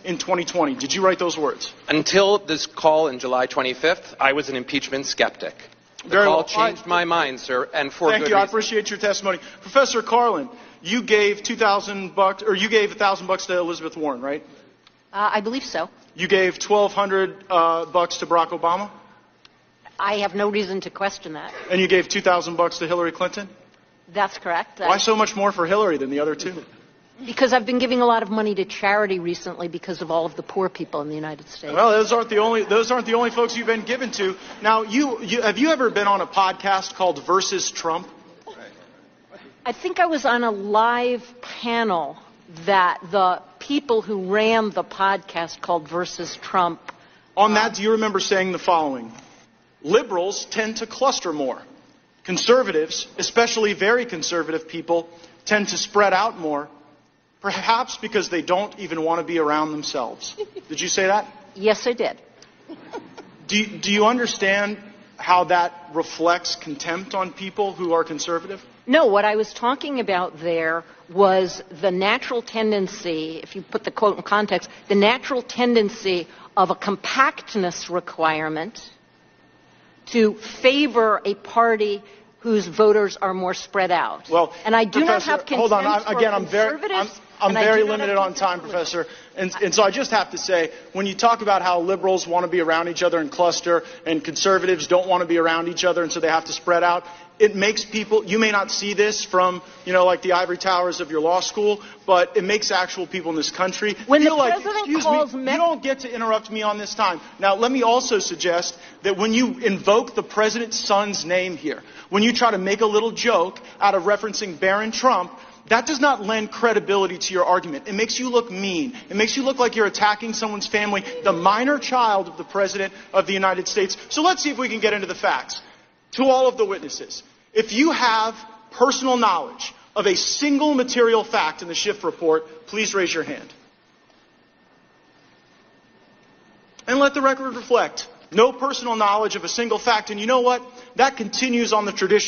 in 2020. Did you write those words? Until this call on July 25th, I was an impeachment skeptic. The call changed my mind, sir, and for good reason. Thank you. I appreciate your testimony. Professor Karlan, you gave $2,000, or you gave $1,000 to Elizabeth Warren, right? I believe so. You gave $1,200 to Barack Obama? I have no reason to question that. And you gave $2,000 to Hillary Clinton? That's correct. Why so much more for Hillary than the other two? Because I've been giving a lot of money to charity recently because of all of the poor people in the United States. Well, those aren't the only folks you've been given to. Now, have you ever been on a podcast called Versus Trump? I think I was on a live panel that the people who ran the podcast called Versus Trump. On that, do you remember saying the following? Liberals tend to cluster more. Conservatives, especially very conservative people, tend to spread out more. Perhaps because they don't even want to be around themselves. Did you say that? Yes, I did. Do you understand how that reflects contempt on people who are conservative? No, what I was talking about there was the natural tendency, if you put the quote in context, the natural tendency of a compactness requirement to favor a party whose voters are more spread out. Well, and I do not have contempt hold on. for Again, conservatives. I'm very limited on time, Professor. And so I just have to say, when you talk about how liberals want to be around each other and cluster, and conservatives don't want to be around each other, and so they have to spread out, it makes people, you may not see this from, like the ivory towers of your law school, but it makes actual people in this country feel like, excuse me, you don't get to interrupt me on this time. Now, let me also suggest that when you invoke the president's son's name here, when you try to make a little joke out of referencing Barron Trump, that does not lend credibility to your argument. It makes you look mean. It makes you look like you're attacking someone's family, the minor child of the President of the United States. So let's see if we can get into the facts. To all of the witnesses, if you have personal knowledge of a single material fact in the Schiff report, please raise your hand. And let the record reflect. No personal knowledge of a single fact. And you know what? That continues on the tradition